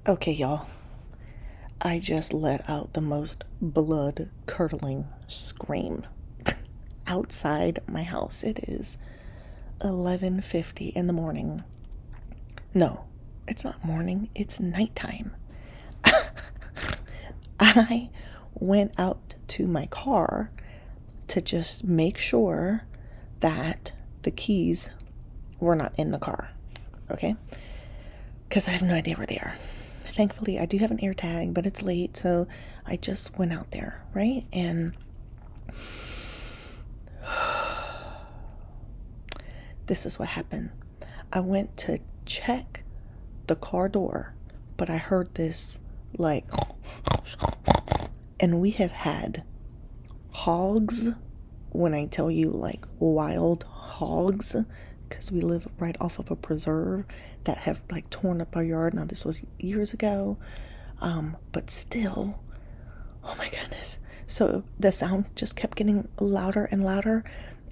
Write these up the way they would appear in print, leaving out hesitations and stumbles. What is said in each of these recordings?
Okay, y'all. I just let out the most blood curdling scream outside my house. It is 11:50 in the morning. No, it's not morning, it's nighttime. I went out to my car to just make sure that the keys were not in the car. Okay? Because I have no idea where they are. Thankfully, I do have an air tag, but it's late, so I just went out there, right? And this is what happened. I went to check the car door, but I heard this like, and we have had hogs, when I tell you like wild hogs, because we live right off of a preserve, that have like torn up our yard. Now, this was years ago, but still, oh my goodness. So the sound just kept getting louder and louder,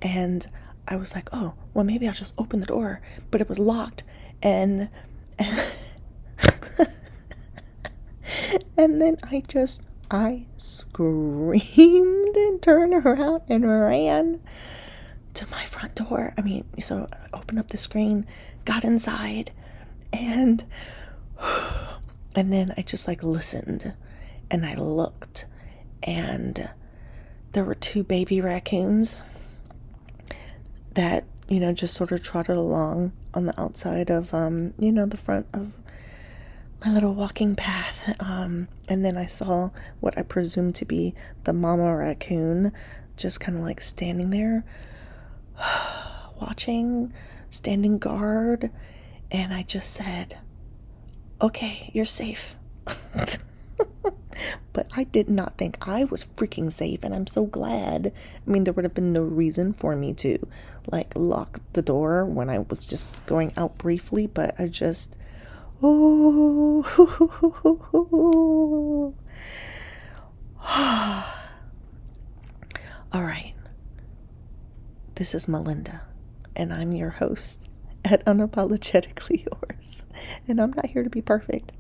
and I was like, oh, well, maybe I'll just open the door, but it was locked, and and then I screamed and turned around and ran to my front door. I mean, so I opened up the screen, got inside, and and then I just like listened, and I looked, and there were two baby raccoons that, just sort of trotted along on the outside of, the front of my little walking path. And then I saw what I presume to be the mama raccoon just kind of like standing there, watching, standing guard. And I just said, okay, you're safe. But I did not think I was freaking safe, and I'm so glad. I mean, there would have been no reason for me to like lock the door when I was just going out briefly, but I just, oh. All right. This is Melinda, and I'm your host at Unapologetically Yours. And I'm not here to be perfect.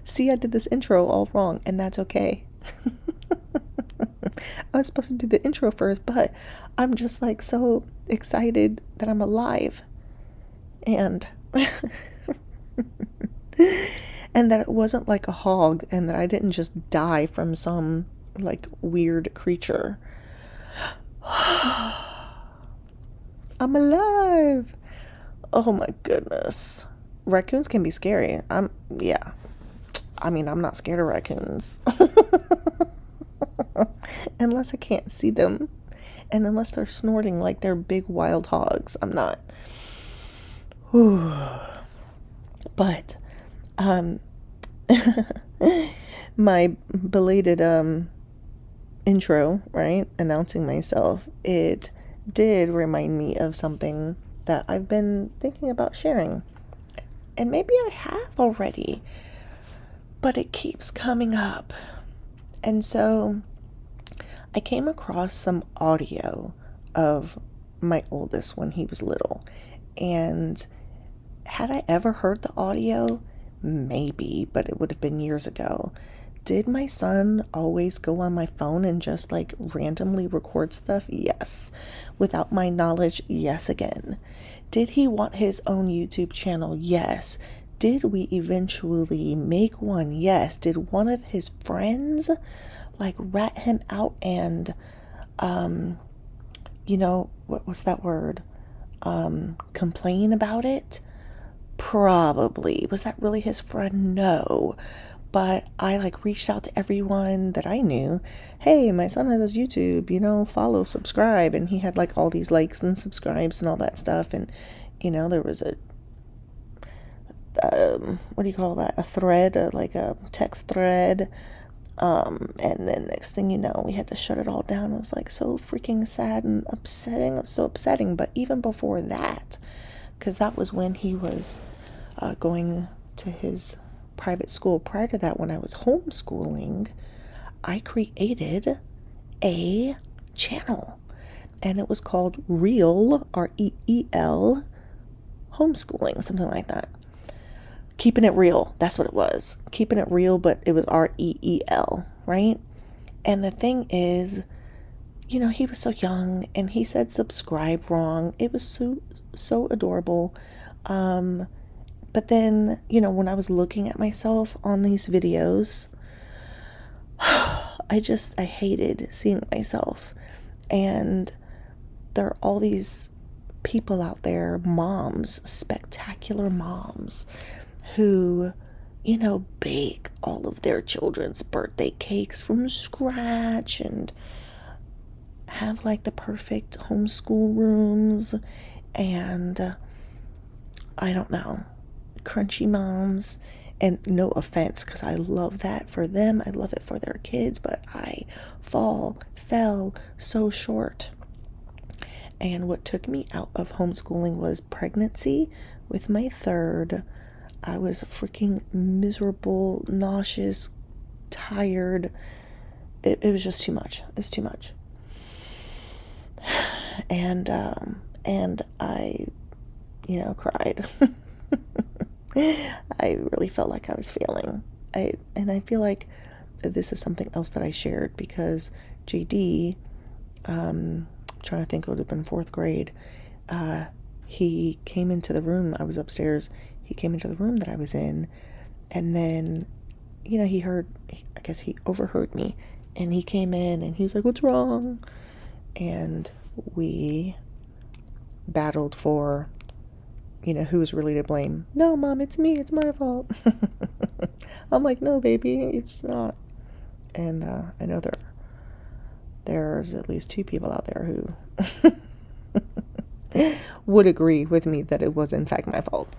See, I did this intro all wrong, and that's okay. I was supposed to do the intro first, but I'm just like so excited that I'm alive. And and that it wasn't like a hog, and that I didn't just die from some like weird creature. I'm alive. Oh my goodness. Raccoons can be scary. Yeah. I mean, I'm not scared of raccoons. Unless I can't see them. And unless they're snorting like they're big wild hogs. I'm not. Whew. But, my belated, intro, right? Announcing myself. It did remind me of something that I've been thinking about sharing. And maybe I have already, but it keeps coming up. And so I came across some audio of my oldest when he was little. And had I ever heard the audio? Maybe, but it would have been years ago. Did my son always go on my phone and just like randomly record stuff? Yes. Without my knowledge? Yes again. Did he want his own YouTube channel? Yes. Did we eventually make one? Yes. Did one of his friends like rat him out and, what was that word? Complain about it? Probably. Was that really his friend? No. But I like reached out to everyone that I knew. Hey, my son has his YouTube, follow, subscribe. And he had like all these likes and subscribes and all that stuff. And, there was a, what do you call that? A thread, like a text thread. And then next thing you know, we had to shut it all down. It was like so freaking sad and upsetting. It was so upsetting. But even before that, because that was when he was going to his private school. Prior to that, when I was homeschooling, I created a channel, and it was called Reel, Reel, homeschooling, something like that. keeping it real. That's what it was. Keeping it real, but it was REEL, right? And the thing is, he was so young and he said subscribe wrong. It was so adorable. But then, when I was looking at myself on these videos, I hated seeing myself. And there are all these people out there, moms, spectacular moms, who, bake all of their children's birthday cakes from scratch and have like the perfect homeschool rooms and I don't know, crunchy moms. And no offense, because I love that for them. I love it for their kids, but I fell so short. And what took me out of homeschooling was pregnancy with my third. I was freaking miserable, nauseous, tired. It was just too much. It was too much. And I, cried. I really felt like I was failing. I feel like this is something else that I shared because JD, trying to think, it would have been fourth grade. He came into the room. I was upstairs. He came into the room that I was in, and then, I guess he overheard me, and he came in and he was like, "What's wrong?" And we battled for, who was really to blame. "No, Mom, it's me. It's my fault." I'm like, "No, baby, it's not." And I know there's at least two people out there who would agree with me that it was in fact my fault.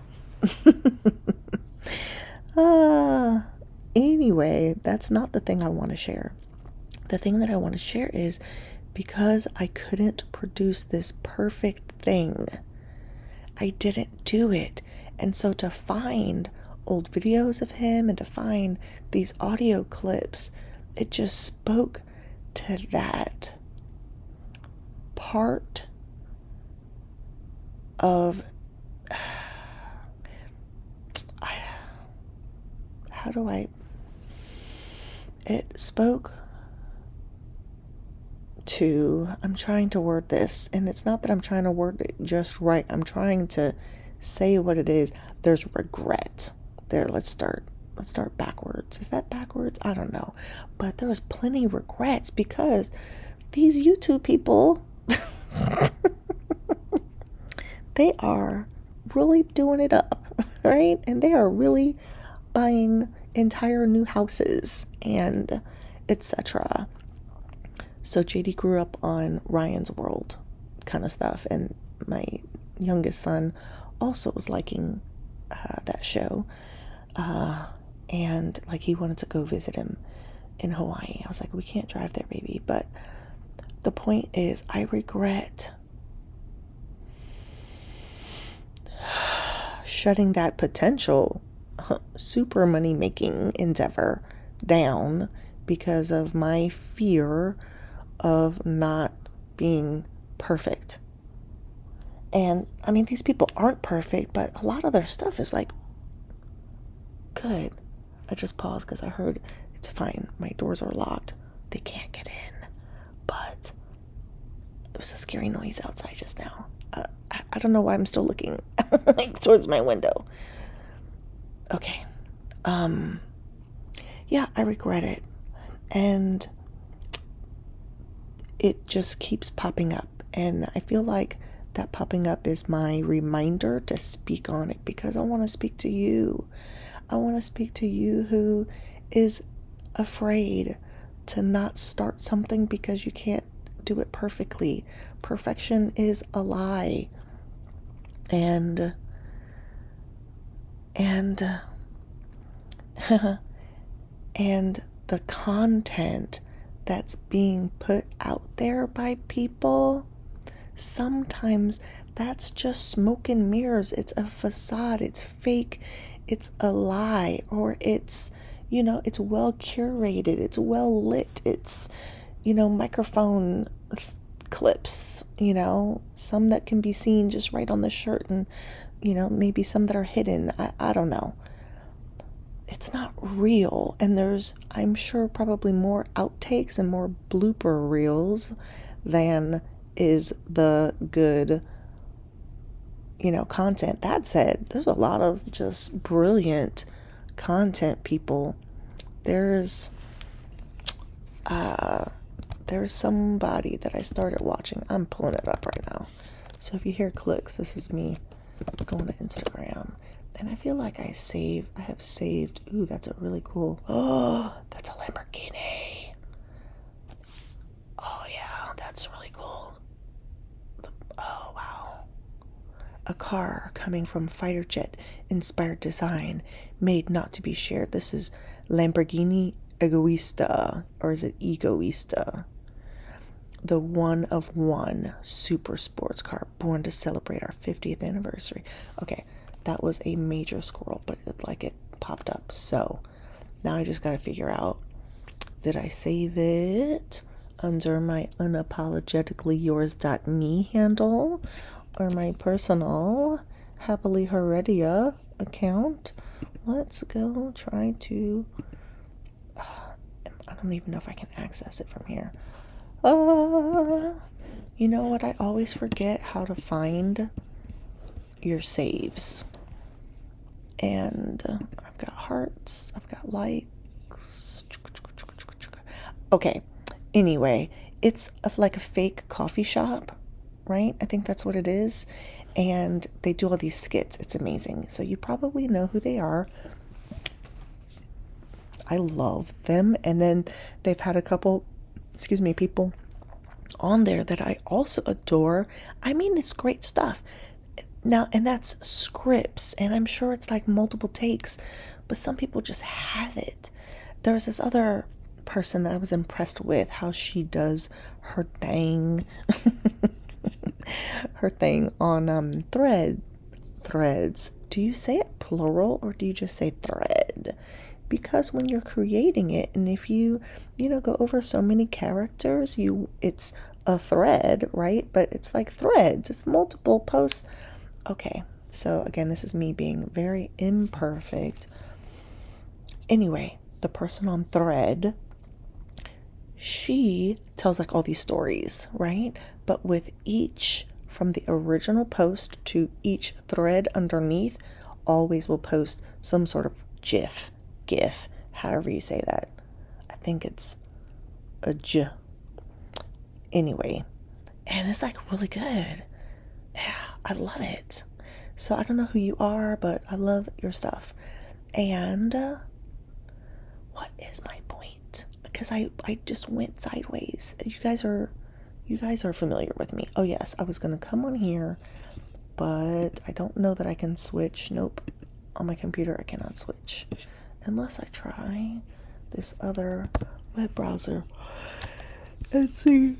Anyway, that's not the thing I want to share. The thing that I want to share is because I couldn't produce this perfect thing, I didn't do it. And so to find old videos of him and to find these audio clips, it just spoke to that part of it spoke to, I'm trying to word this, and it's not that I'm trying to word it just right. I'm trying to say what it is. There's regret. There, let's start backwards. Is that backwards? I don't know. But there was plenty of regrets because these YouTube people, they are really doing it up, right? And they are really buying entire new houses and etc. So JD grew up on Ryan's World kind of stuff, and my youngest son also was liking that show, and like he wanted to go visit him in Hawaii. I was like, "We can't drive there, baby." But the point is, I regret shutting that potential super money making endeavor down because of my fear of not being perfect. And I mean, these people aren't perfect, but a lot of their stuff is like good. I just paused because I heard it's fine. My doors are locked. They can't get in. But it was a scary noise outside just now. I don't know why I'm still looking like towards my window. Okay. Yeah, I regret it. And it just keeps popping up. And I feel like that popping up is my reminder to speak on it because I want to speak to you. I want to speak to you who is afraid to not start something because you can't do it perfectly. Perfection is a lie. And and the content that's being put out there by people, sometimes that's just smoke and mirrors. It's a facade, it's fake, it's a lie, or it's, it's well curated, it's well lit, it's, microphone clips, some that can be seen just right on the shirt and, maybe some that are hidden. I don't know. it's not real. And there's, I'm sure, probably more outtakes and more blooper reels than is the good, content. That said, there's a lot of just brilliant content people. There's there's somebody that I started watching. I'm pulling it up right now. So if you hear clicks, this is me going to Instagram. And I feel like I have saved. Ooh, that's a really cool. Oh, that's a Lamborghini. Oh yeah, that's really cool. Oh wow. A car coming from fighter jet inspired design, made not to be shared. This is Lamborghini Egoista, or is it Egoista? The one of one super sports car born to celebrate our 50th anniversary. Okay, that was a major squirrel, but it popped up. So now I just got to figure out, did I save it under my unapologetically yours.me handle or my personal happily heredia account? Let's go try to. I don't even know if I can access it from here. You know what? I always forget how to find your saves. And I've got hearts, I've got likes. Okay, anyway, it's like a fake coffee shop, right? I think that's what it is. And they do all these skits. It's amazing. So you probably know who they are. I love them. And then they've had a couple, people on there that I also adore. I mean, it's great stuff. Now, and that's scripts, and I'm sure it's like multiple takes, but some people just have it. There's this other person that I was impressed with, how she does her thing, her thing on threads. Do you say it plural or do you just say thread? Because when you're creating it, and if you go over so many characters, it's a thread, right? But it's like threads, it's multiple posts. Okay, so again, this is me being very imperfect. Anyway, the person on thread, she tells like all these stories, right? But with each, from the original post to each thread underneath, always will post some sort of GIF, however you say that. I think it's a J. Anyway, and it's like really good. Yeah, I love it. So I don't know who you are, but I love your stuff. And what is my point? Because I just went sideways. You guys are familiar with me. Oh yes, I was gonna come on here, but I don't know that I can switch. Nope. On my computer I cannot switch. Unless I try this other web browser. Let's see.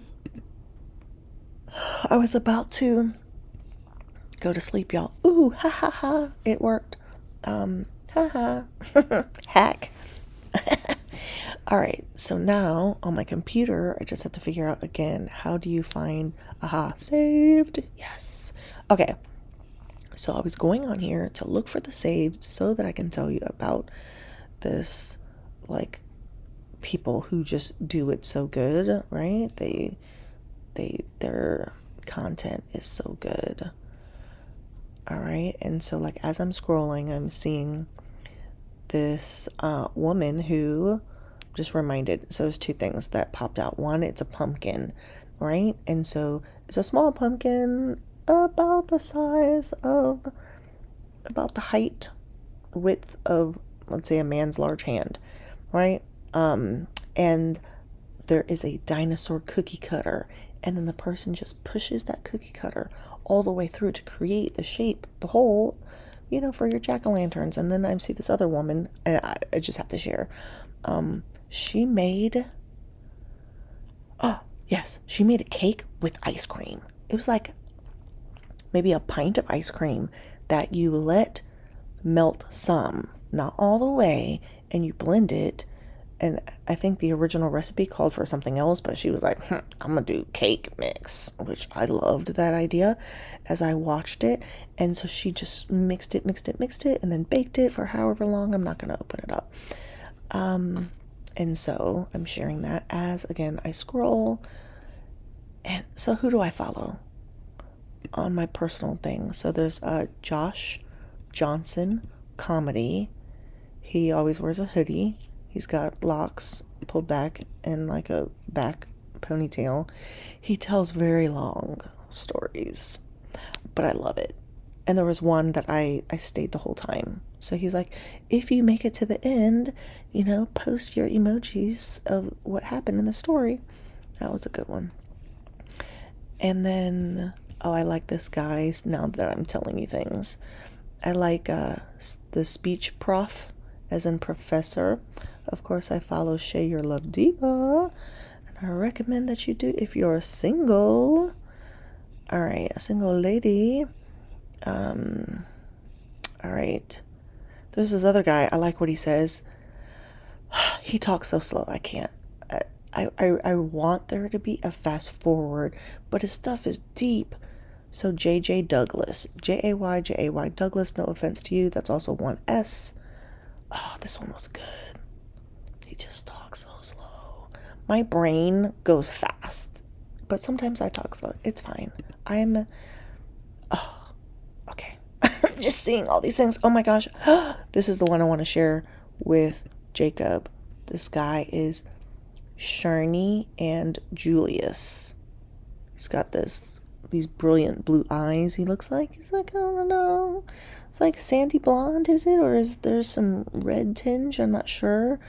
I was about to go to sleep, y'all. Ooh, ha ha ha. It worked. Ha ha. Hack. All right, so now on my computer, I just have to figure out again, how do you find, saved? Yes. Okay, so I was going on here to look for the saved so that I can tell you about this, like, people who just do it so good, right? Their content is so good. All right, and so like as I'm scrolling, I'm seeing this woman who just reminded. So there's two things that popped out. One, it's a pumpkin, right? And so it's a small pumpkin about the size of, about the height, width of, let's say, a man's large hand, right? And there is a dinosaur cookie cutter, and then the person just pushes that cookie cutter all the way through to create the shape, the hole, for your jack-o'-lanterns. And then I see this other woman, and I just have to share. She made, oh yes, she made a cake with ice cream. It was like maybe a pint of ice cream that you let melt some, not all the way, and you blend it And I think the original recipe called for something else, but she was like, I'm gonna do cake mix, which I loved that idea as I watched it. And so she just mixed it, and then baked it for however long. I'm not gonna open it up. And so I'm sharing that as, again, I scroll. And so who do I follow on my personal thing? So there's Josh Johnson Comedy. He always wears a hoodie. He's got locks pulled back and like a back ponytail. He tells very long stories, but I love it. And there was one that I stayed the whole time. So he's like, if you make it to the end, post your emojis of what happened in the story. That was a good one. And then, I like this guy's, now that I'm telling you things. I like the speech prof, as in professor. Of course, I follow Shay Your Love Diva, and I recommend that you do if you're single. All right, a single lady. All right. There's this other guy. I like what he says. He talks so slow. I can't. I want there to be a fast forward, but his stuff is deep. So J.J. Douglas. J-A-Y Douglas. No offense to you. That's also one S. Oh, this one was good. He just talks so slow. My brain goes fast, but sometimes I talk slow. It's fine. Okay. Just seeing all these things. Oh my gosh. This is the one I want to share with Jacob. This guy is Sharni and Julius. He's got these brilliant blue eyes. He looks like, he's like, I don't know. It's like sandy blonde, is it? Or is there some red tinge? I'm not sure.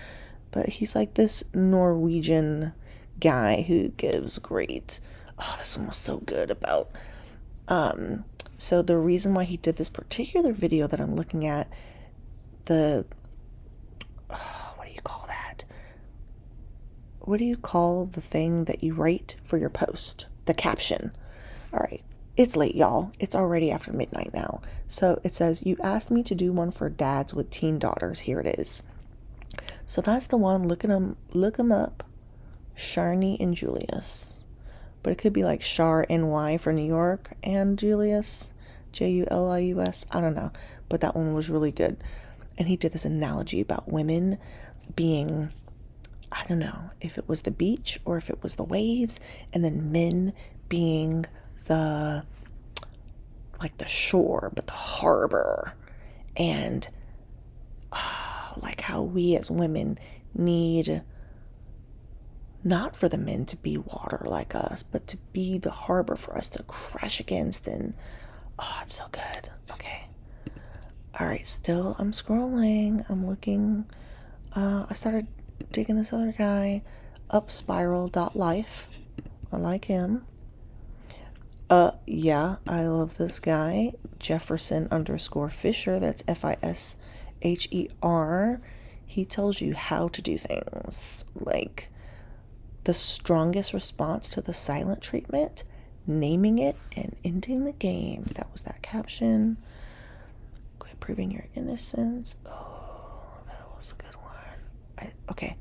But he's like this Norwegian guy who gives great. Oh, this one was so good about. So the reason why he did this particular video that I'm looking at, what do you call that? What do you call the thing that you write for your post? The caption. All right. It's late, y'all. It's already after midnight now. So it says, you asked me to do one for dads with teen daughters. Here it is. So that's the one. Look them up. Sharni and Julius. But it could be like Char NY for New York and Julius. Julius. I don't know. But that one was really good. And he did this analogy about women being, I don't know if it was the beach or if it was the waves, and then men being the shore, but the harbor. And like how we as women need not for the men to be water like us, but to be the harbor for us to crash against. And it's so good. Okay. All right. Still, I'm scrolling. I'm looking. I started digging this other guy, upspiral.life. I like him. Yeah, I love this guy, Jefferson_Fisher. That's Fisher. He tells you how to do things, like the strongest response to the silent treatment, naming it and ending the game. That was that caption. Quit proving your innocence. Oh, that was a good one. Okay.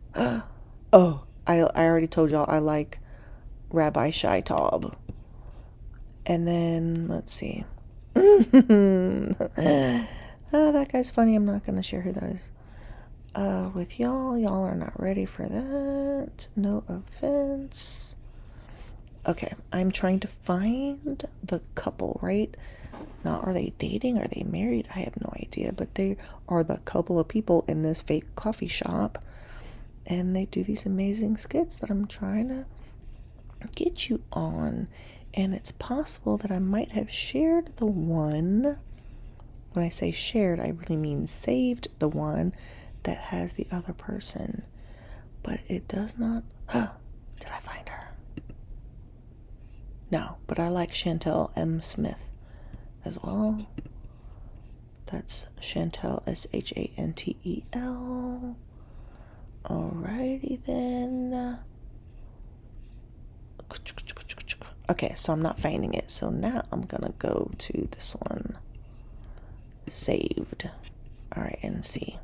I already told y'all I like Rabbi Shai Taub. And then, let's see. That guy's funny. I'm not going to share who that is. With y'all. Y'all are not ready for that. No offense. Okay, I'm trying to find the couple, right? Not are they dating? Are they married? I have no idea. But they are the couple of people in this fake coffee shop. And they do these amazing skits that I'm trying to get you on. And it's possible that I might have shared the one. When I say shared, I really mean saved the one that has the other person. But it does not. Did I find her? No, but I like Chantel M. Smith as well. That's Chantel, Shantel. Alrighty then. Okay, so I'm not finding it. So now I'm gonna go to this one. Saved. Alright, and see.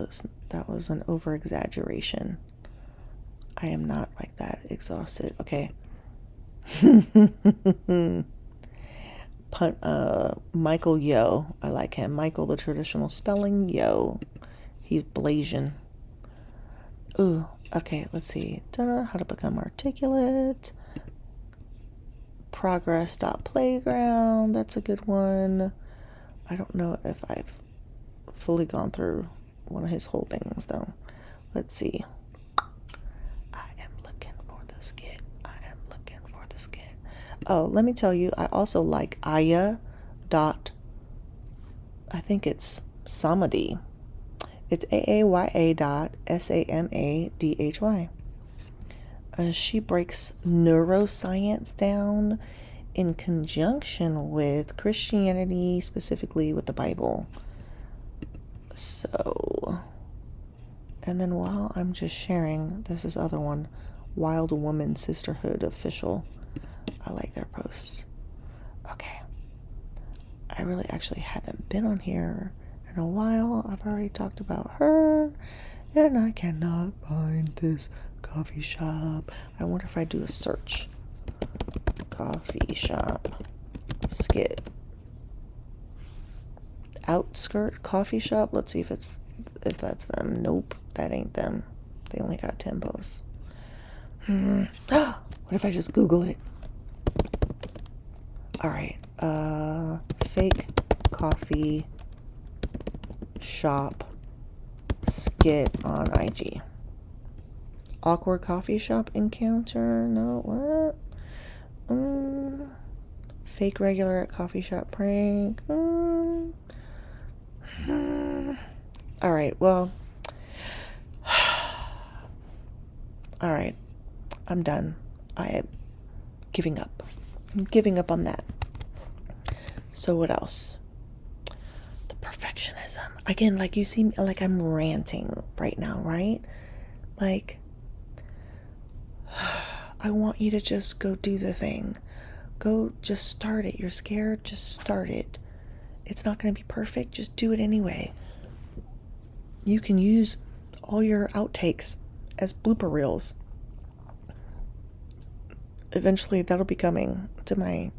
was an over exaggeration. I am not like that exhausted. Okay. Michael Yo. I like him. Michael, the traditional spelling, Yo. He's Blasian. Ooh, okay, let's see. How to become articulate. Progress.playground. That's a good one. I don't know if I've fully gone through one of his whole things, though. Let's see. I am looking for the skit. Oh, let me tell you, I also like Aya dot, I think it's Samadhi. It's AAYA dot SAMADHY. She breaks neuroscience down in conjunction with Christianity, specifically with the Bible. So, and then while I'm just sharing, there's this other one, Wild Woman Sisterhood Official. I like their posts. Okay. I really actually haven't been on here in a while. I've already talked about her, and I cannot find this coffee shop. I wonder if I do a search. Coffee shop skit. Outskirt coffee shop. Let's see if that's them. Nope, that ain't them. They only got 10 posts. What if I just Google it? All right. Fake coffee shop skit on IG. Awkward coffee shop encounter. No, what? Fake regular at coffee shop prank. All right. Well. All right. I'm done. I am giving up. I'm giving up on that. So what else? The perfectionism. Again, like you see me, like I'm ranting right now, right? Like, I want you to just go do the thing. Go just start it. You're scared? Just start it. It's not going to be perfect. Just do it anyway. You can use all your outtakes as blooper reels. Eventually that'll be coming to my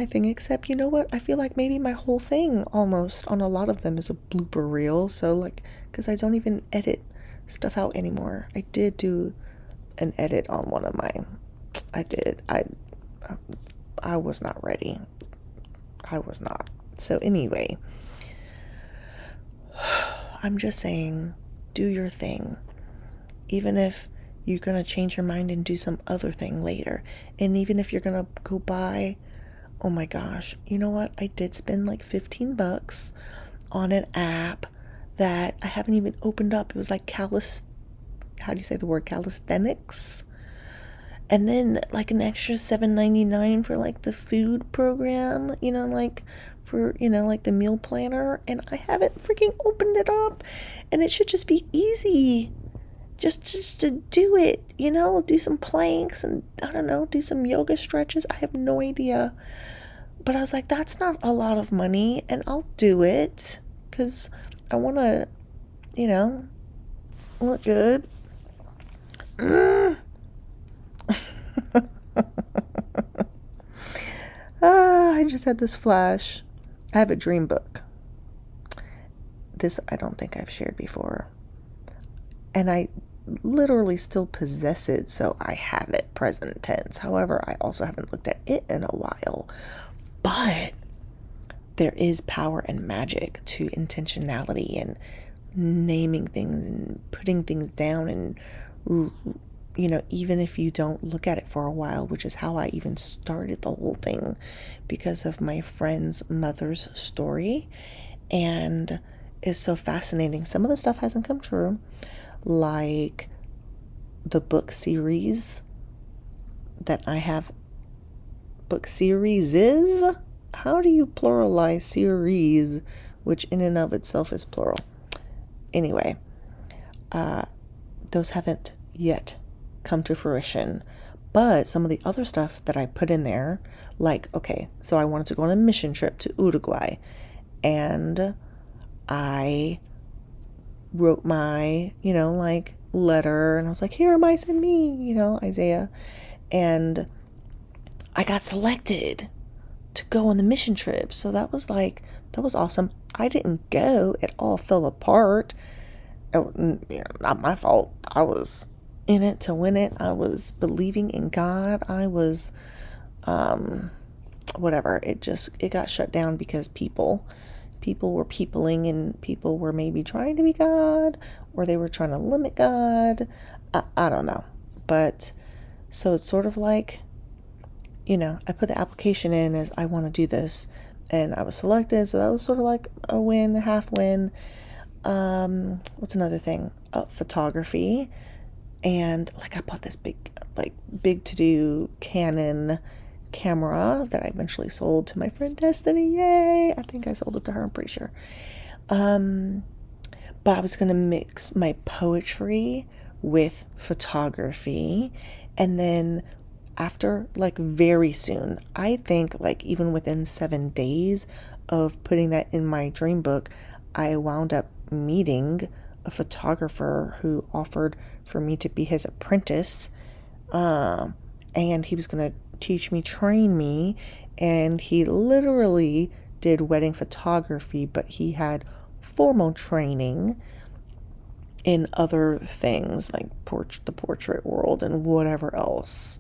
thing, except you know what, I feel like maybe my whole thing almost on a lot of them is a blooper reel. So like, because I don't even edit stuff out anymore. I did do an edit on one of my I was not ready. I was not. So anyway, I'm just saying, do your thing, even if you're going to change your mind and do some other thing later. And even if you're going to go buy, oh my gosh, you know what? I did spend like $15 on an app that I haven't even opened up. It was like how do you say the word? Calisthenics. And then like an extra $7.99 for like the food program, like for, like the meal planner. And I haven't freaking opened it up. And it should just be easy. Just to do it, do some planks and I don't know, do some yoga stretches. I have no idea. But I was like, that's not a lot of money and I'll do it because I want to, look good. I just had this flash. I have a dream book. This I don't think I've shared before. And I literally still possess it, so I have it present tense. However, I also haven't looked at it in a while. But there is power and magic to intentionality and naming things and putting things down and, even if you don't look at it for a while, which is how I even started the whole thing because of my friend's mother's story. And it's so fascinating. Some of the stuff hasn't come true, like the book series that I have. Book series is, how do you pluralize series, which in and of itself is plural? Anyway, those haven't yet come to fruition. But some of the other stuff that I put in there, like, okay, so I wanted to go on a mission trip to Uruguay, and I wrote my, like letter, and I was like, here am I, send me, Isaiah. And I got selected to go on the mission trip. So that was awesome. I didn't go, it all fell apart. Not my fault. I was in it to win it. I was believing in God. I was, whatever. It got shut down because people were peopling, and people were maybe trying to be God, or they were trying to limit God. I don't know. But so it's sort of like, I put the application in as I want to do this, and I was selected. So that was sort of like a win, a half win. What's another thing? Photography. And like I bought this big to do Canon camera that I eventually sold to my friend Destiny. Yay! I think I sold it to her, I'm pretty sure. But I was gonna mix my poetry with photography, and then after, like, very soon, I think like even within 7 days of putting that in my dream book, I wound up meeting a photographer who offered for me to be his apprentice. And he was going to teach me, train me, and he literally did wedding photography, but he had formal training in other things like the portrait world and whatever else.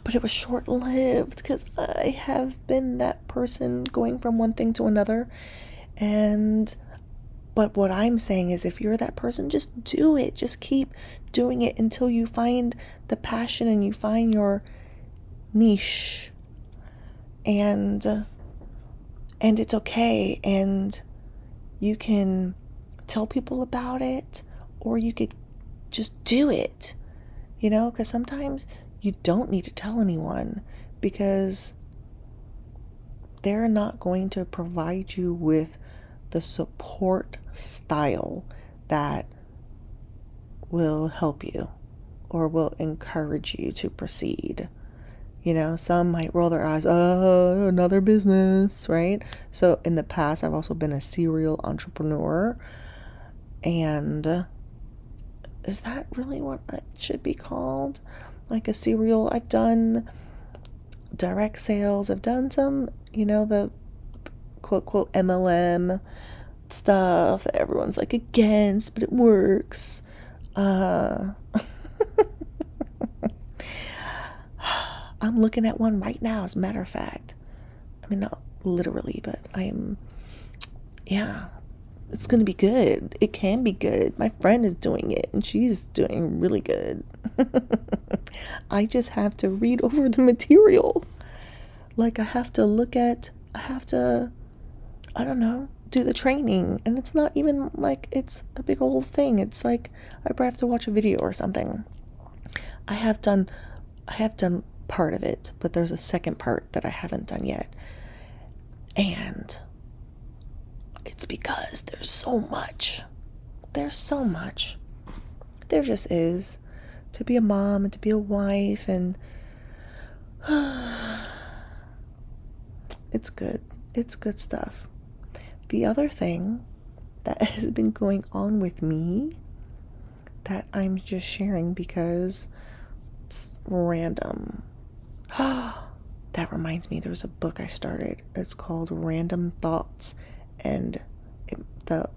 But it was short lived because I have been that person going from one thing to another. But what I'm saying is, if you're that person, just do it. Just keep doing it until you find the passion and you find your niche. And it's okay. And you can tell people about it, or you could just do it. Because sometimes you don't need to tell anyone, because they're not going to provide you with the support style that will help you or will encourage you to proceed. Some might roll their eyes, oh, another business, right? So in the past, I've also been a serial entrepreneur. And is that really what it should be called? Like a serial? I've done direct sales. I've done some, the quote, quote, MLM stuff that everyone's like against, but it works. I'm looking at one right now, as a matter of fact. I mean, not literally, but yeah, it's going to be good. It can be good. My friend is doing it, and she's doing really good. I just have to read over the material. Like, I have to, I don't know, do the training. And it's not even like it's a big old thing. It's like I probably have to watch a video or something. I have done part of it, but there's a second part that I haven't done yet. And it's because there's so much. There's so much. There just is. To be a mom and to be a wife, and it's good. It's good stuff. The other thing that has been going on with me that I'm just sharing because it's random. That reminds me, there's a book I started. It's called Random Thoughts, and the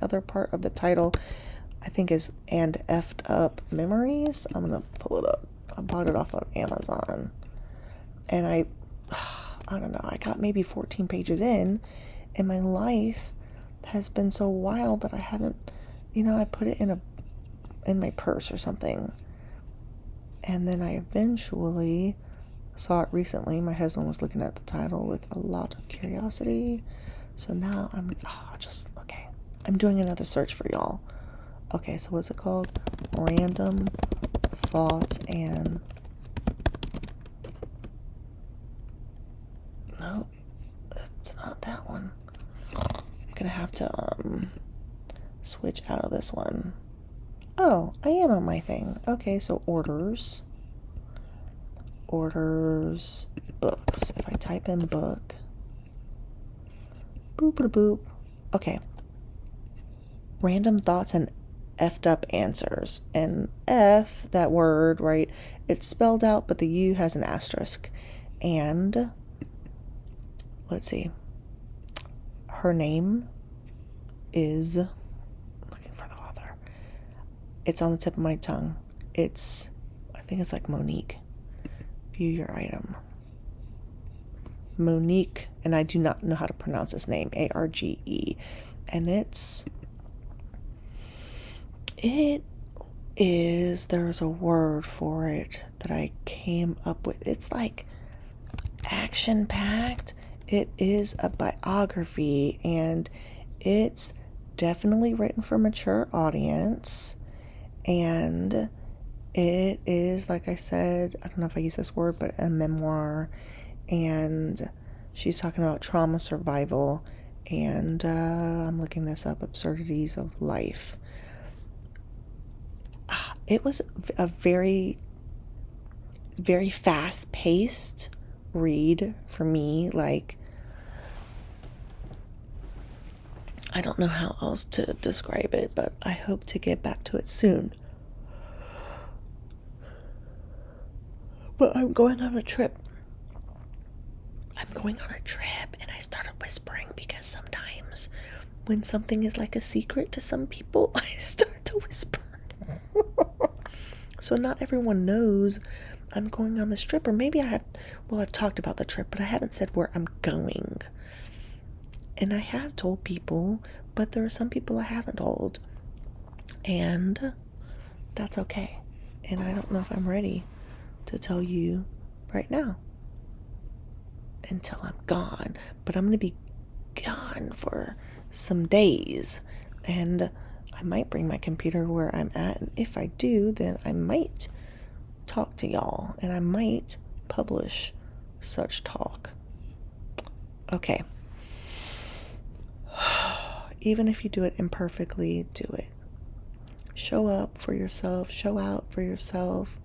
other part of the title, I think, is "And Effed Up Memories." I'm gonna pull it up. I bought it off of Amazon, and I don't know, I got maybe 14 pages in, and my life has been so wild that I haven't, I put it in my purse or something. And then I eventually saw it recently. My husband was looking at the title with a lot of curiosity. So now okay. I'm doing another search for y'all. Okay, so what's it called? Random Thoughts and... No, it's not that one. I'm gonna have to switch out of this one. Oh, I am on my thing. Okay, so orders. orders books. If I type in book, boop, boop, boop. Okay. Random thoughts and effed up answers. And F, that word, right? It's spelled out, but the U has an asterisk. And let's see. Her name is, looking for the author. It's on the tip of my tongue. I think it's like Monique. View your item. Monique, and I do not know how to pronounce his name. Arge. And it is, there's a word for it that I came up with. It's like action packed. It is a biography, and it's definitely written for a mature audience. And it is, like I said, I don't know if I use this word, but a memoir. And she's talking about trauma survival. And I'm looking this up, absurdities of life. It was a very, very fast-paced read for me. Like, I don't know how else to describe it, but I hope to get back to it soon. But I'm going on a trip. And I started whispering because sometimes when something is like a secret to some people, I start to whisper. So not everyone knows I'm going on this trip, or maybe I've talked about the trip, but I haven't said where I'm going. And I have told people, but there are some people I haven't told. And that's okay. And I don't know if I'm ready to tell you right now until I'm gone. But I'm going to be gone for some days. And I might bring my computer where I'm at. And if I do, then I might talk to y'all. And I might publish such talk. Okay. Even if you do it imperfectly, do it. Show up for yourself. Show out for yourself.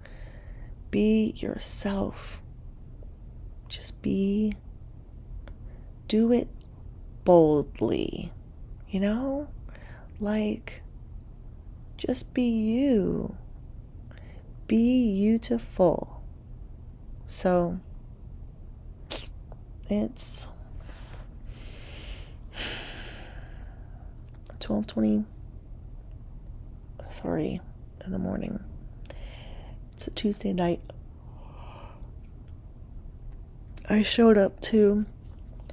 Be yourself. Just do it boldly. You know? Like, just be you. Be beautiful. So, it's 12:23 in the morning. It's a Tuesday night. I showed up to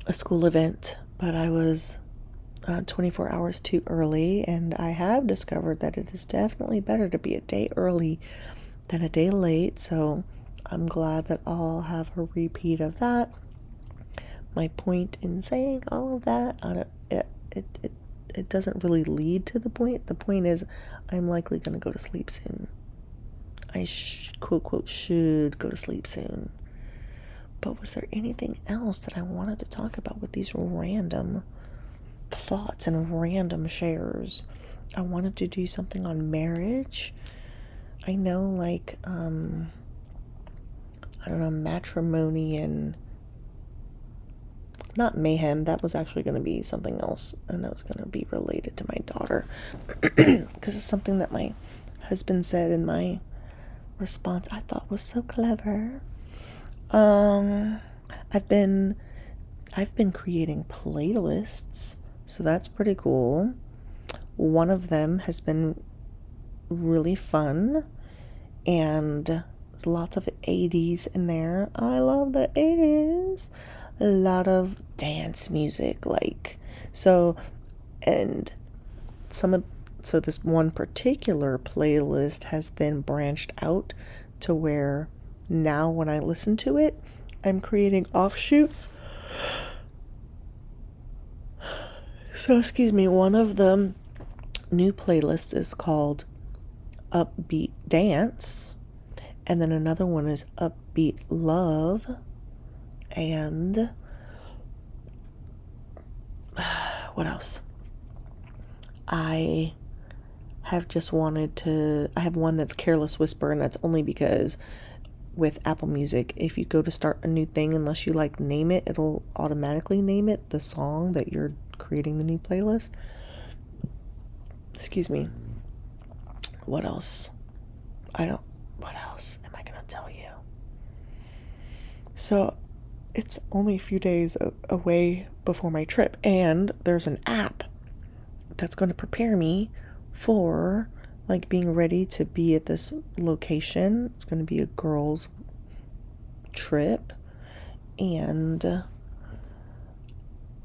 a school event, but I was 24 hours too early, and I have discovered that it is definitely better to be a day early than a day late, so I'm glad that I'll have a repeat of that. My point in saying all of that, it doesn't really lead to the point. The point is, I'm likely going to go to sleep soon. I quote, quote, should go to sleep soon. But was there anything else that I wanted to talk about with these random thoughts and random shares? I wanted to do something on marriage. I know, like, I don't know, matrimony and not mayhem. That was actually going to be something else, and that was going to be related to my daughter because it's something that my husband said in my response I thought was so clever. I've been creating playlists, so that's pretty cool. One of them has been really fun, and there's lots of 80s in there. I love the 80s. A lot of dance music, like, so this one particular playlist has then branched out to where now when I listen to it, I'm creating offshoots. So, excuse me, one of the new playlists is called Upbeat Dance, and then another one is Upbeat Love, and what else? I have one that's Careless Whisper, and that's only because with Apple Music, if you go to start a new thing, unless you like name it, it'll automatically name it the song that you're creating the new playlist. Excuse me. What else? What else am I going to tell you? So it's only a few days away before my trip, and there's an app that's going to prepare me for like being ready to be at this location. It's going to be a girls' trip, and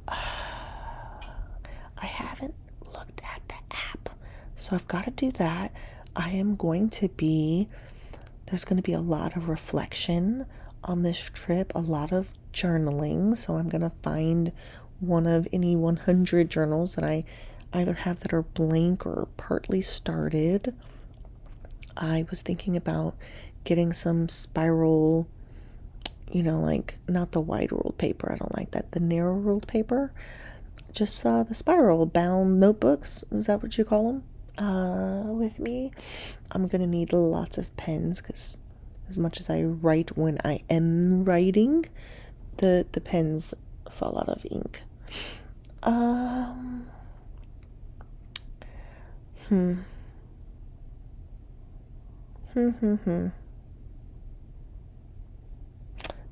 I haven't looked at the app, so I've got to do that. There's going to be a lot of reflection on this trip, a lot of journaling. So I'm going to find one of any 100 journals that I either have that are blank or partly started. I was thinking about getting some spiral, like not the wide ruled paper. I don't like that. The narrow ruled paper. Just the spiral bound notebooks. Is that what you call them? With me. I'm gonna need lots of pens because as much as I write when I am writing, the pens fall out of ink.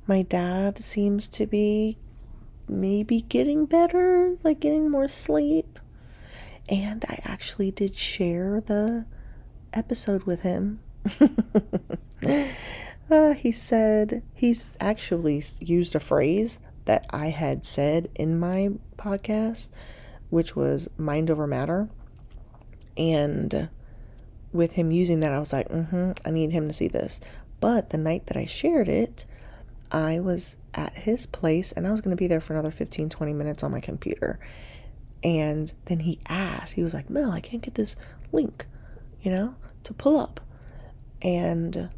My dad seems to be maybe getting better, like getting more sleep. And I actually did share the episode with him. He said he's actually used a phrase that I had said in my podcast, which was mind over matter. And with him using that, I was like, I need him to see this. But the night that I shared it, I was at his place and I was going to be there for another 15-20 minutes on my computer. And then he was like, Mel, I can't get this link, to pull up. And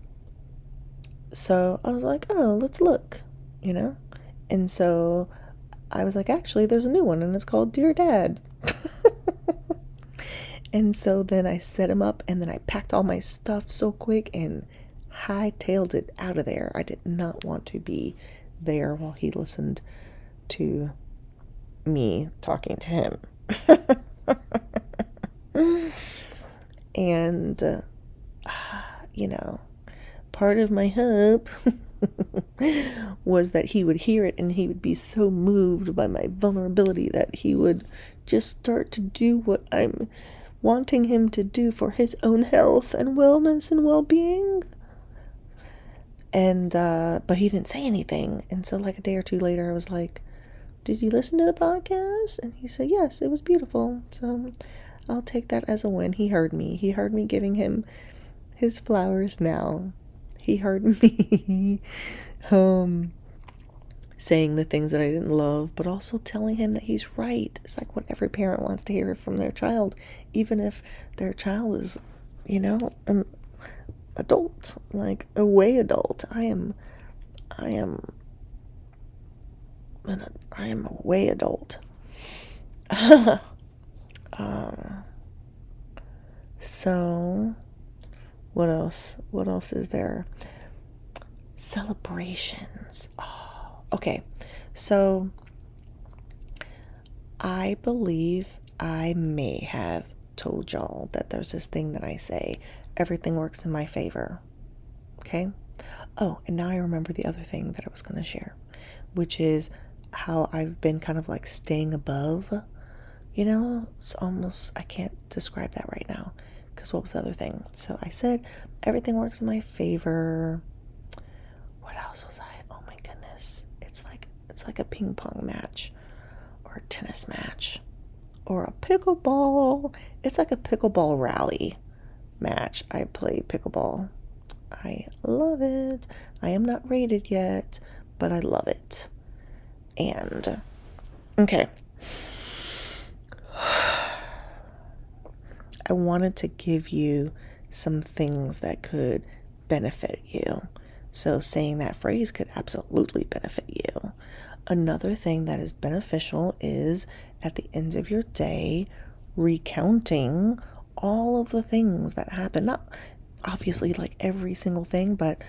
so I was like, oh, let's look, And so I was like, actually, there's a new one and it's called Dear Dad. And so then I set him up and then I packed all my stuff so quick and hightailed it out of there. I did not want to be there while he listened to me talking to him. And, part of my hope was that he would hear it and he would be so moved by my vulnerability that he would just start to do what I'm wanting him to do for his own health and wellness and well-being. And, but he didn't say anything. And so like a day or two later, I was like, did you listen to the podcast? And he said, yes, it was beautiful. So I'll take that as a win. He heard me giving him his flowers now. He heard me, saying the things that I didn't love, but also telling him that he's right. It's like what every parent wants to hear from their child, even if their child is, an adult, like a way adult. I am a way adult. So what else is there? Celebrations. Oh, okay. So I believe I may have told y'all that there's this thing that I say, everything works in my favor. Okay? Oh, and now I remember the other thing that I was going to share, which is how I've been kind of like staying above, it's almost, I can't describe that right now, because what was the other thing? So I said, everything works in my favor. What else was I? Oh my goodness. It's like a ping pong match or a tennis match or a pickleball. It's like a pickleball rally match. I play pickleball. I love it. I am not rated yet, but I love it. And, okay. I wanted to give you some things that could benefit you. So saying that phrase could absolutely benefit you. Another thing that is beneficial is at the end of your day, recounting all of the things that happen. Not obviously like every single thing, but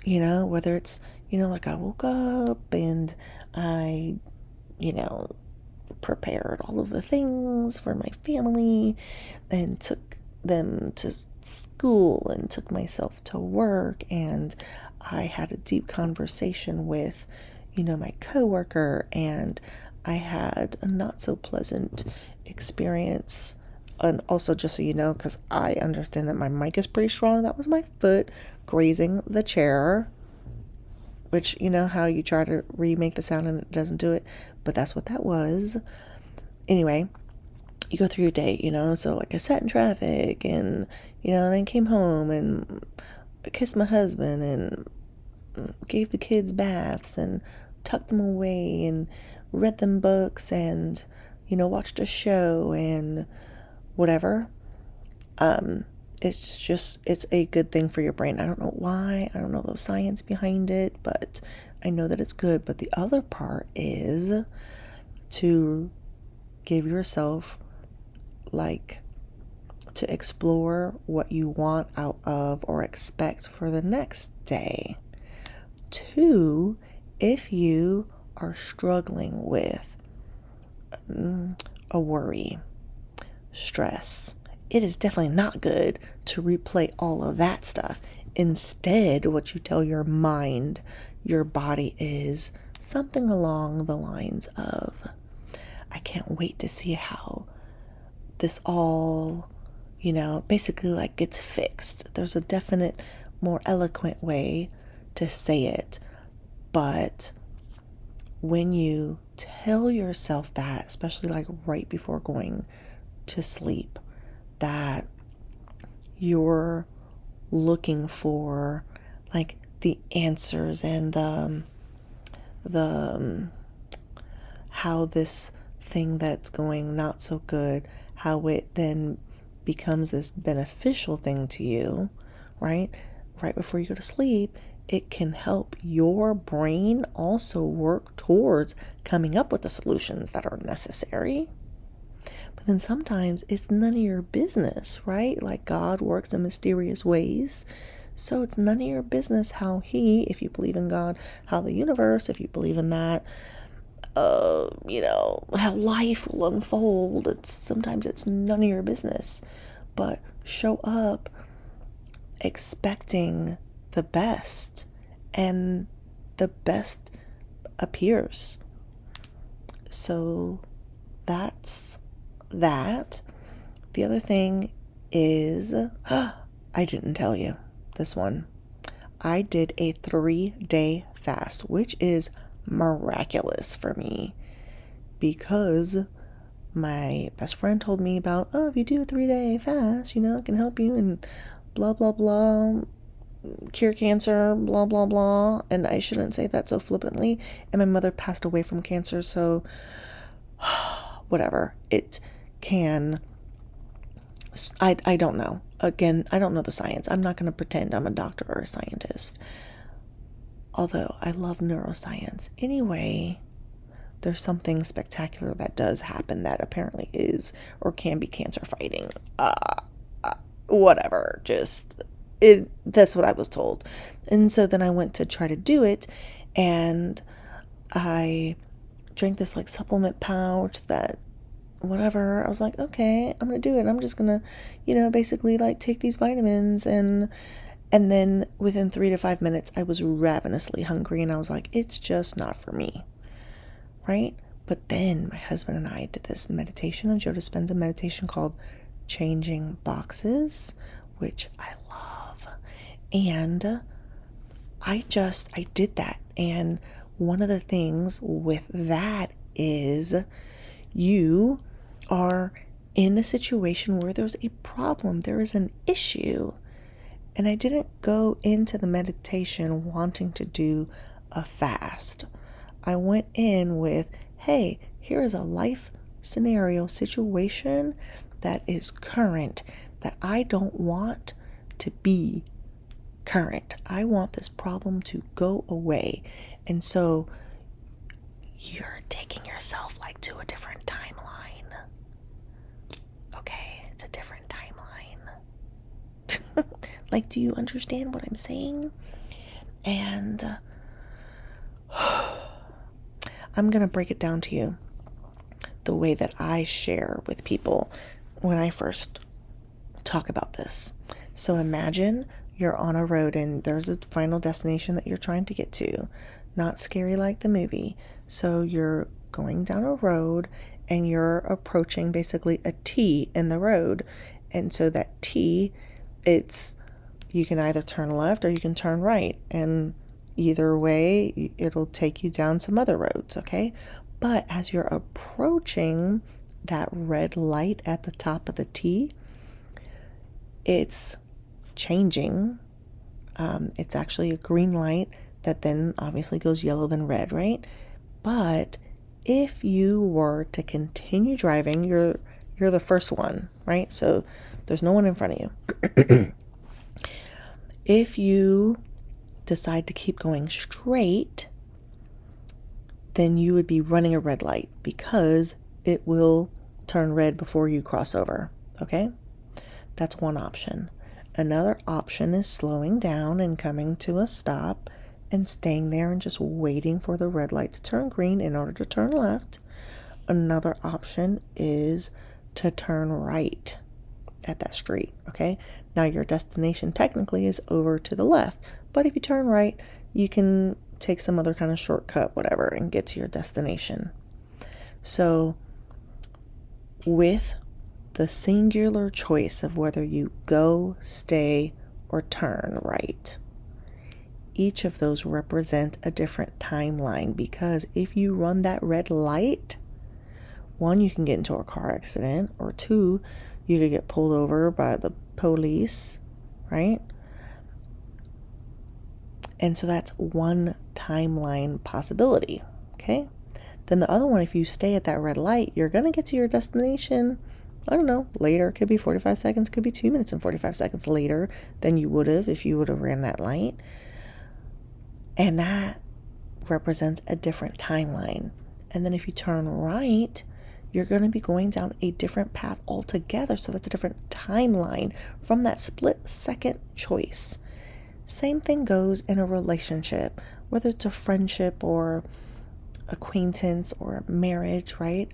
Whether it's, like I woke up and I, you know, prepared all of the things for my family and took them to school and took myself to work, and I had a deep conversation with, my coworker, and I had a not so pleasant experience. And also, just so you know, because I understand that my mic is pretty strong, that was my foot grazing the chair, which, how you try to remake the sound and it doesn't do it, but that's what that was. Anyway, you go through your day, so like I sat in traffic and, and I came home and kissed my husband and gave the kids baths and tucked them away and read them books and, watched a show and whatever. It's a good thing for your brain. I don't know why. I don't know the science behind it, but I know that it's good. But the other part is to give yourself, to explore what you want out of or expect for the next day. 2, if you are struggling with a worry, stress, it is definitely not good to replay all of that stuff. Instead, what you tell your mind, your body, is something along the lines of, I can't wait to see how this all, basically like gets fixed. There's a definite, more eloquent way to say it. But when you tell yourself that, especially like right before going to sleep, that you're looking for like the answers and the how this thing that's going not so good, how it then becomes this beneficial thing to you, right? Right before you go to sleep, it can help your brain also work towards coming up with the solutions that are necessary. But then sometimes it's none of your business, right? Like God works in mysterious ways. So it's none of your business how He, if you believe in God, how the universe, if you believe in that, how life will unfold. Sometimes it's none of your business. But show up expecting the best, and the best appears. So that's that. The other thing is, I didn't tell you this one. I did a 3-day fast, which is miraculous for me because my best friend told me about, if you do a 3-day fast, it can help you and blah, blah, blah, cure cancer, blah, blah, blah. And I shouldn't say that so flippantly. And my mother passed away from cancer, so whatever. It can, I don't know. Again, I don't know the science. I'm not going to pretend I'm a doctor or a scientist. Although I love neuroscience. Anyway, there's something spectacular that does happen that apparently is or can be cancer fighting. Whatever. That's what I was told. And so then I went to try to do it, and I drank this like supplement pouch that whatever. I was like, okay, I'm going to do it. I'm just going to, basically like take these vitamins, and then within 3 to 5 minutes, I was ravenously hungry, and I was like, it's just not for me. Right? But then my husband and I did this meditation, a Joe Dispenza meditation called Changing Boxes, which I love. And I did that. And one of the things with that is you are in a situation where there's a problem, there is an issue. And I didn't go into the meditation wanting to do a fast. I went in with, hey, here is a life scenario situation that is current, that I don't want to be current. I want this problem to go away. And so you're taking yourself like to a different timeline. Okay, it's a different timeline. Like, do you understand what I'm saying? And I'm going to break it down to you the way that I share with people when I first talk about this. So imagine you're on a road and there's a final destination that you're trying to get to. Not scary like the movie. So you're going down a road and you're approaching basically a T in the road. And so that T, you can either turn left or you can turn right. And either way, it'll take you down some other roads, okay? But as you're approaching that red light at the top of the T, it's changing. It's actually a green light that then obviously goes yellow, then red, right? But if you were to continue driving, you're the first one, right? So there's no one in front of you. If you decide to keep going straight, then you would be running a red light because it will turn red before you cross over, okay? That's one option. Another option is slowing down and coming to a stop and staying there and just waiting for the red light to turn green in order to turn left. Another option is to turn right at that street, okay? Now your destination technically is over to the left, but if you turn right, you can take some other kind of shortcut, whatever, and get to your destination. So with the singular choice of whether you go, stay, or turn right, each of those represent a different timeline, because if you run that red light, one, you can get into a car accident, or two, you could get pulled over by the police, right? And so that's one timeline possibility, okay? Then the other one, if you stay at that red light, you're going to get to your destination, I don't know, later. It could be 45 seconds, could be 2 minutes and 45 seconds later than you would have if you would have ran that light. And that represents a different timeline. And then if you turn right, you're going to be going down a different path altogether. So that's a different timeline from that split second choice. Same thing goes in a relationship, whether it's a friendship or acquaintance or marriage, right?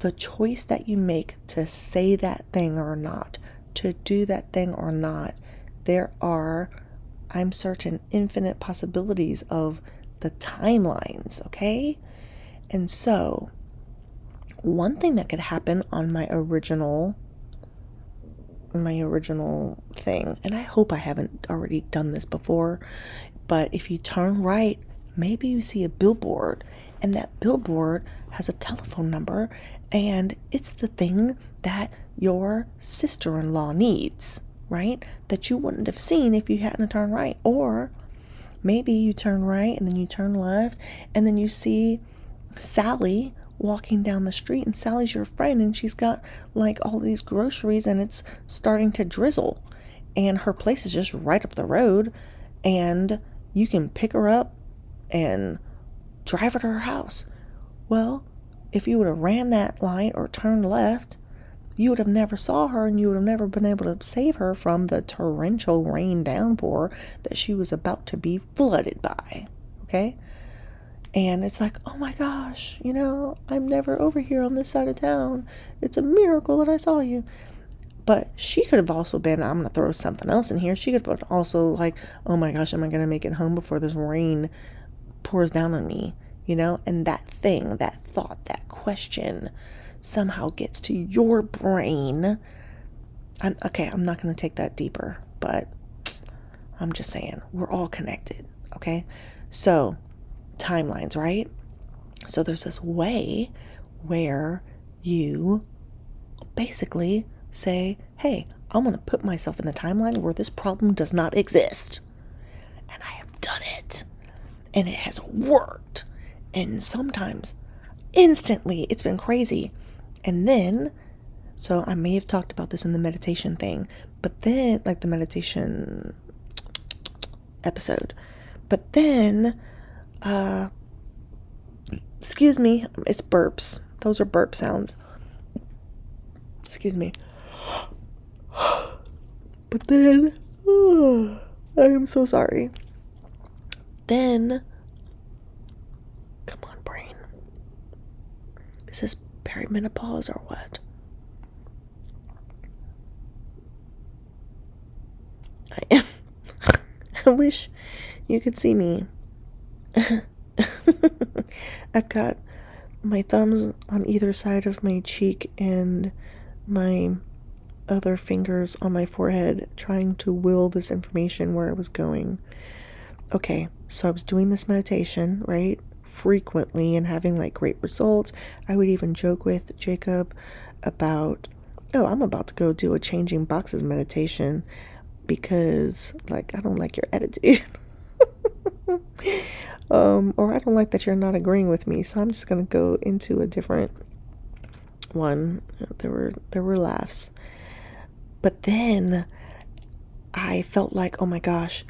The choice that you make to say that thing or not, to do that thing or not, there are, I'm certain, infinite possibilities of the timelines, okay? And so, one thing that could happen on my original thing, and I hope I haven't already done this before, but if you turn right, maybe you see a billboard, and that billboard has a telephone number, and it's the thing that your sister-in-law needs, right? That you wouldn't have seen if you hadn't turned right. Or maybe you turn right and then you turn left, and then you see Sally walking down the street, and Sally's your friend, and she's got like all these groceries, and it's starting to drizzle, and her place is just right up the road, and you can pick her up and drive her to her house. Well, if you would have ran that light or turned left, you would have never saw her, and you would have never been able to save her from the torrential rain downpour that she was about to be flooded by, okay? And it's like, oh my gosh, I'm never over here on this side of town. It's a miracle that I saw you. But she could have also been, I'm going to throw something else in here. She could have also like, oh my gosh, am I going to make it home before this rain pours down on me? And that thing, that thought, that question somehow gets to your brain. I'm not going to take that deeper, but I'm just saying, we're all connected, okay? So, timelines, right? So there's this way where you basically say, hey, I'm going to put myself in the timeline where this problem does not exist. And I have done it. And it has worked. And sometimes instantly it's been crazy. And then, so I may have talked about this in the meditation thing, but then, like the meditation episode, but then, excuse me, it's burps. Those are burp sounds. Excuse me. But then, I am so sorry. Then, come on, brain. Is this perimenopause or what? I wish you could see me. I've got my thumbs on either side of my cheek and my other fingers on my forehead trying to will this information where it was going. Okay, so I was doing this meditation, right? Frequently and having like great results. I would even joke with Jacob about, oh, I'm about to go do a changing boxes meditation because like I don't like your attitude. Or I don't like that you're not agreeing with me, so I'm just gonna go into a different one. There were laughs. But then I felt like, oh my gosh,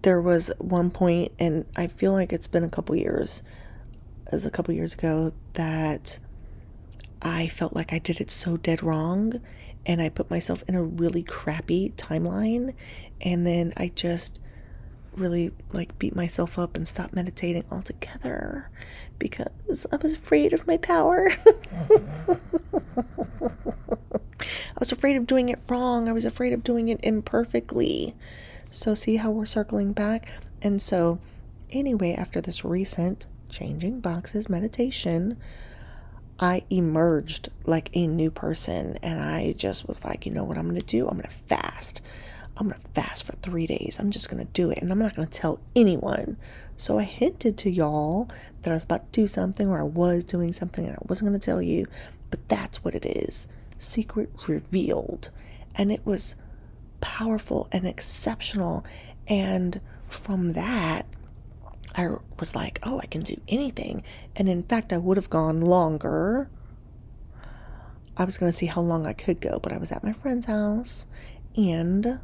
there was one point, and I feel like it's been a couple years, it was a couple years ago, that I felt like I did it so dead wrong, and I put myself in a really crappy timeline, and then I just really like beat myself up and stopped meditating altogether because I was afraid of my power. I was afraid of doing it wrong. I was afraid of doing it imperfectly. So see how we're circling back? And so anyway, after this recent changing boxes meditation, I emerged like a new person, and I just was like, you know what I'm going to do? I'm going to fast. I'm going to fast for 3 days. I'm just going to do it, and I'm not going to tell anyone. So I hinted to y'all that I was about to do something, or I was doing something, and I wasn't going to tell you, but that's what it is. Secret revealed. And it was powerful and exceptional. And from that, I was like, oh, I can do anything. And in fact, I would have gone longer. I was going to see how long I could go, but I was at my friend's house, and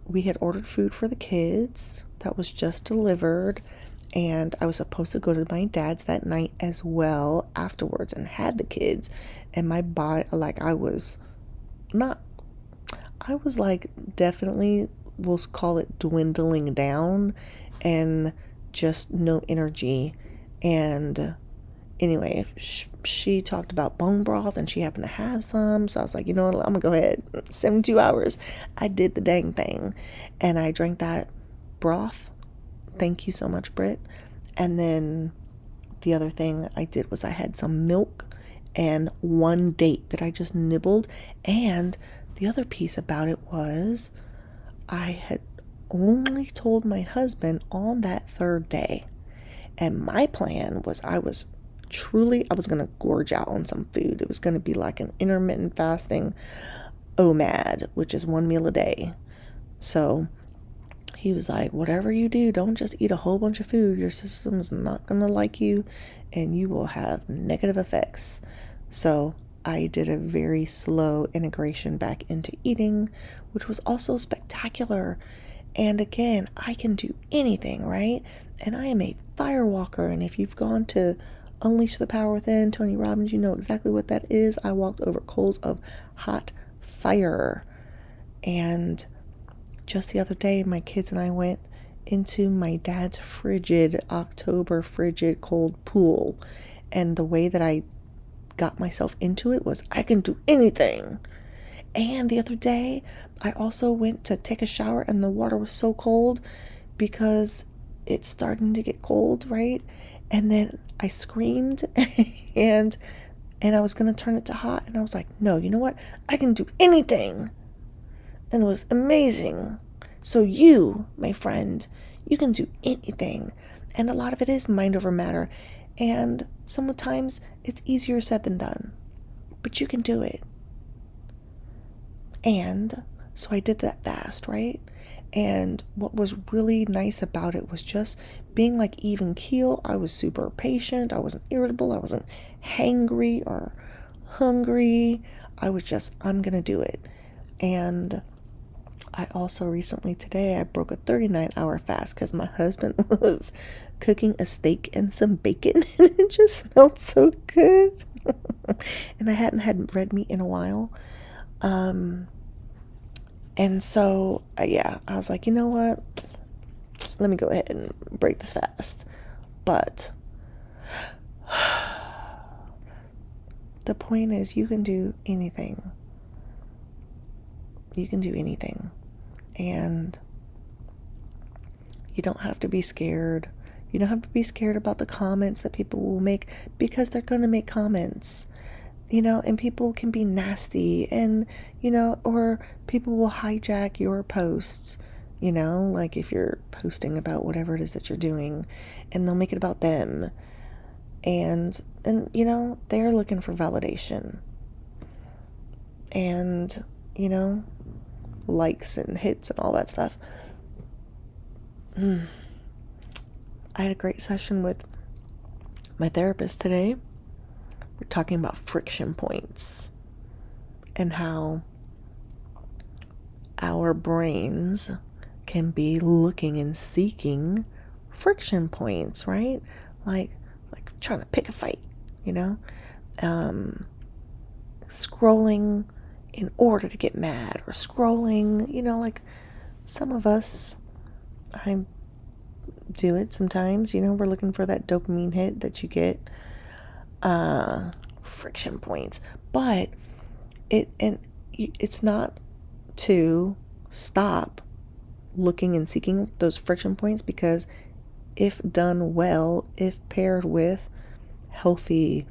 we had ordered food for the kids that was just delivered, and I was supposed to go to my dad's that night as well afterwards and had the kids. And my body, like, I was like definitely, we'll call it dwindling down, and just no energy. And anyway, she talked about bone broth and she happened to have some. So I was like, you know what, I'm gonna go ahead. 72 hours. I did the dang thing. And I drank that broth. Thank you so much, Britt. And then the other thing I did was I had some milk and one date that I just nibbled. And the other piece about it was I had only told my husband on that third day. And my plan was I was going to gorge out on some food. It was going to be like an intermittent fasting OMAD, which is 1 meal a day. So he was like, whatever you do, don't just eat a whole bunch of food. Your system's not going to like you, and you will have negative effects. So I did a very slow integration back into eating, which was also spectacular. And again, I can do anything, right? And I am a firewalker. And if you've gone to Unleash the Power Within, Tony Robbins, you know exactly what that is. I walked over coals of hot fire. And just the other day, my kids and I went into my dad's October frigid cold pool. And the way that I got myself into it was I can do anything. And the other day, I also went to take a shower, and the water was so cold because it's starting to get cold, right? And then I screamed and I was going to turn it to hot, and I was like, no, you know what? I can do anything. And it was amazing. So you, my friend, you can do anything. And a lot of it is mind over matter. And sometimes it's easier said than done. But you can do it. And so I did that fast, right? And what was really nice about it was just being like even keel. I was super patient. I wasn't irritable. I wasn't hangry or hungry. I was just, I'm going to do it. And I also recently today, I broke a 39-hour fast because my husband was cooking a steak and some bacon, and it just smelled so good. And I hadn't had red meat in a while. And so, yeah, I was like, you know what? let me go ahead and break this fast. But the point is, you can do anything. You can do anything. And you don't have to be scared. You don't have to be scared about the comments that people will make, because they're going to make comments. And people can be nasty, and, or people will hijack your posts, like if you're posting about whatever it is that you're doing, and they'll make it about them. And they're looking for validation and, likes and hits and all that stuff. I had a great session with my therapist today. We're talking about friction points and how our brains can be looking and seeking friction points, right? Like trying to pick a fight, scrolling in order to get mad, or scrolling, like some of us, I do it sometimes, we're looking for that dopamine hit that you get, friction points. But it's not to stop looking and seeking those friction points, because if done well, if paired with healthy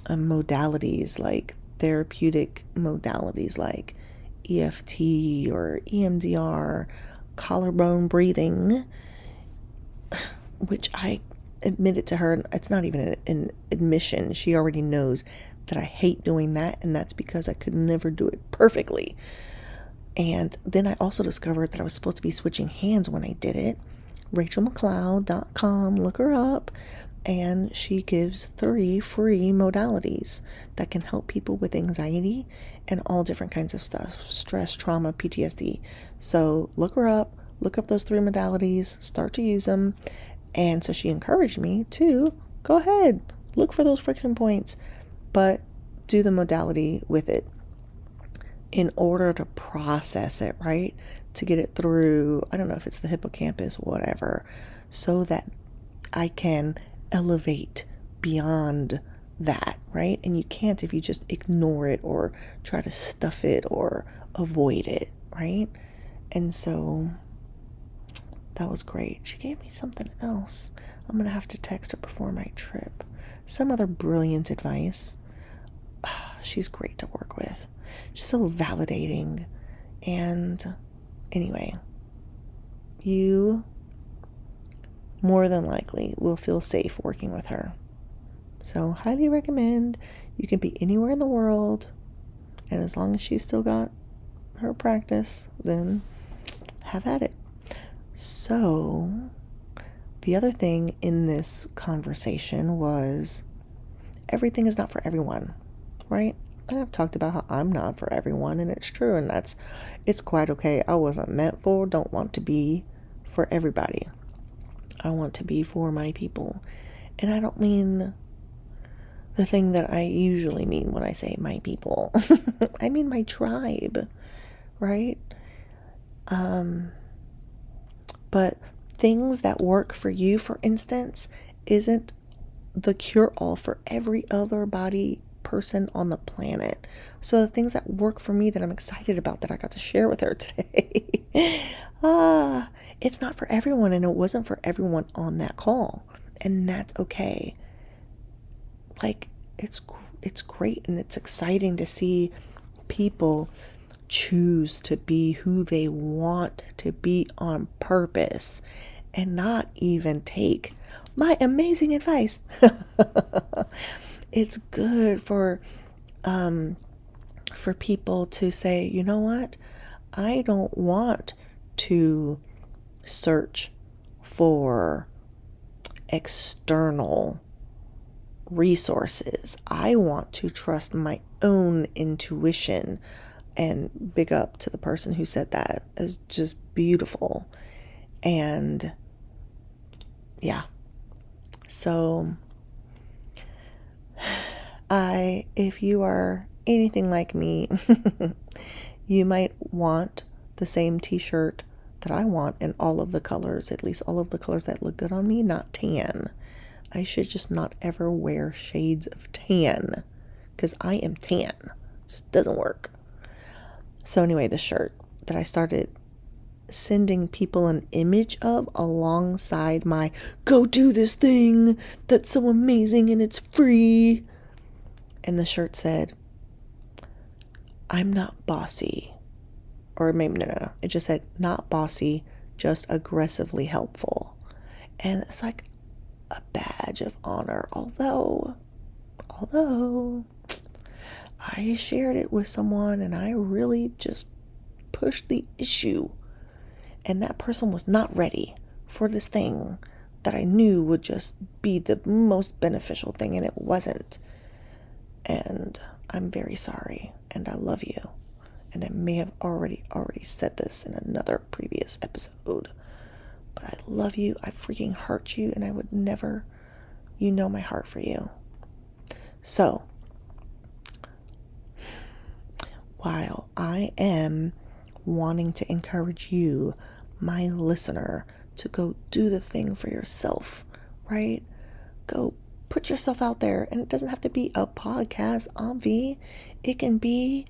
modalities, like therapeutic modalities like EFT or EMDR, collarbone breathing, which I admitted to her, it's not even an admission. She already knows that I hate doing that, and that's because I could never do it perfectly. And then I also discovered that I was supposed to be switching hands when I did it. RachelMcLeod.com, look her up, and she gives 3 free modalities that can help people with anxiety and all different kinds of stuff, stress, trauma, PTSD. So look her up, look up those 3 modalities, start to use them. And so she encouraged me to go ahead, look for those friction points, but do the modality with it in order to process it, right? To get it through, I don't know if it's the hippocampus, whatever, so that I can elevate beyond that, right? And you can't if you just ignore it or try to stuff it or avoid it, right? And so that was great. She gave me something else. I'm going to have to text her before my trip. Some other brilliant advice. She's great to work with. She's so validating. And anyway, you more than likely will feel safe working with her. So highly recommend. You can be anywhere in the world, and as long as she's still got her practice, then have at it. So the other thing in this conversation was everything is not for everyone, right? And I've talked about how I'm not for everyone, and it's true, and it's quite okay. I wasn't meant for, don't want to be for everybody. I want to be for my people. And I don't mean the thing that I usually mean when I say my people. I mean my tribe, right? But things that work for you, for instance, isn't the cure-all for every other person on the planet. So the things that work for me that I'm excited about that I got to share with her today, it's not for everyone, and it wasn't for everyone on that call, and that's okay. Like, it's great, and it's exciting to see people choose to be who they want to be on purpose and not even take my amazing advice. It's good for people to say, you know what? I don't want to search for external resources. I want to trust my own intuition. And big up to the person who said that. It's just beautiful. And yeah. So if you are anything like me, you might want the same t-shirt that I want in all of the colors, at least all of the colors that look good on me, not tan. I should just not ever wear shades of tan because I am tan. It just doesn't work. So anyway, the shirt that I started sending people an image of alongside my go do this thing that's so amazing and it's free. And the shirt said, I'm not bossy. Or maybe, no. It just said, not bossy, just aggressively helpful. And it's like a badge of honor. Although I shared it with someone and I really just pushed the issue. And that person was not ready for this thing that I knew would just be the most beneficial thing, and it wasn't. And I'm very sorry, and I love you. And I may have already said this in another previous episode, but I love you. I freaking hurt you, and I would never, you know my heart for you. So, while I am wanting to encourage you, my listener, to go do the thing for yourself, right? Go put yourself out there. And it doesn't have to be a podcast, Avi. It can be,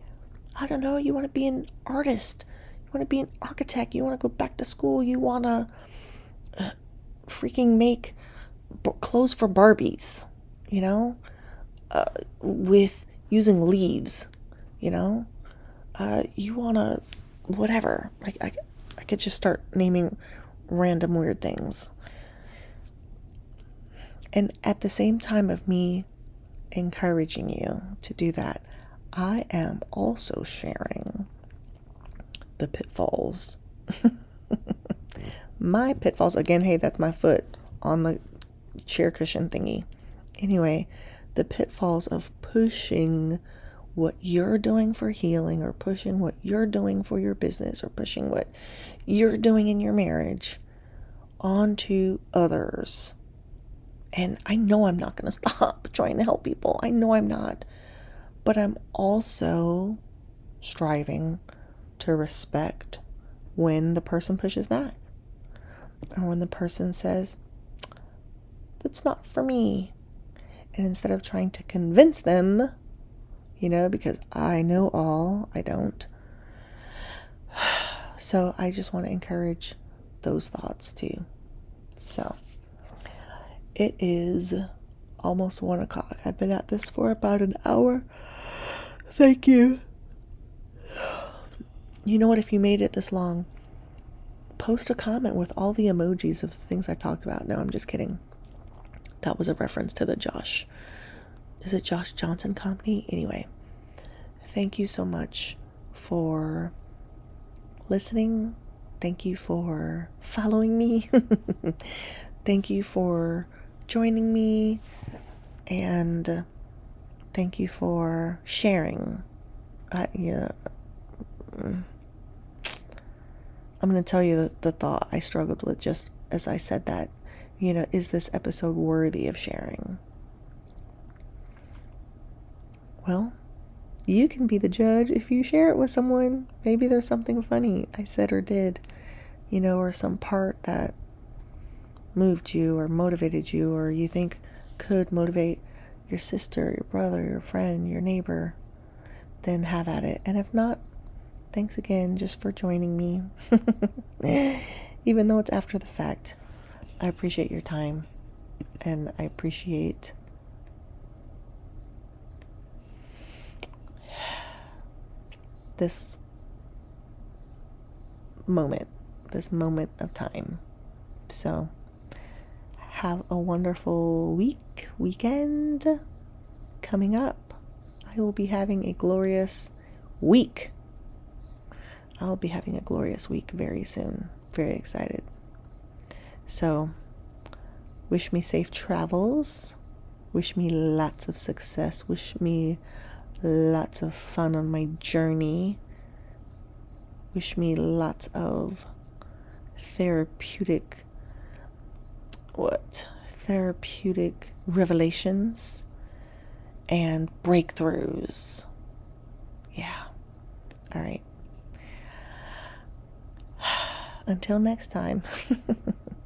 I don't know, you want to be an artist. You want to be an architect. You want to go back to school. You want to freaking make clothes for Barbies, you know, with using leaves, you know. You want to, whatever. Like, I could just start naming random weird things. And at the same time of me encouraging you to do that, I am also sharing the pitfalls. My pitfalls. Again, hey, that's my foot on the chair cushion thingy. Anyway, the pitfalls of pushing what you're doing for healing, or pushing what you're doing for your business, or pushing what you're doing in your marriage onto others. And I know I'm not going to stop trying to help people. I know I'm not. But I'm also striving to respect when the person pushes back, or when the person says, that's not for me. And instead of trying to convince them, you know, because I know all, I don't. So I just want to encourage those thoughts too. So it is almost 1 o'clock. I've been at this for about an hour. Thank you. You know what? If you made it this long, post a comment with all the emojis of the things I talked about. No, I'm just kidding. That was a reference to the Josh Johnson company? Anyway, thank you so much for listening. Thank you for following me. Thank you for joining me. And thank you for sharing. I'm going to tell you the thought I struggled with just as I said that. You know, is this episode worthy of sharing? Well, you can be the judge. If you share it with someone, maybe there's something funny I said or did, you know, or some part that moved you or motivated you, or you think could motivate your sister, your brother, your friend, your neighbor. Then have at it. And if not, thanks again just for joining me. Even though it's after the fact, I appreciate your time, and I appreciate this moment of time. So have a wonderful weekend coming up. I will be having a glorious week. I'll be having a glorious week very soon. Very excited. So, wish me safe travels. Wish me lots of success. Wish me lots of fun on my journey. Wish me lots of therapeutic revelations and breakthroughs. Yeah. All right. until next time,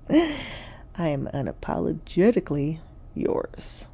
I am unapologetically yours.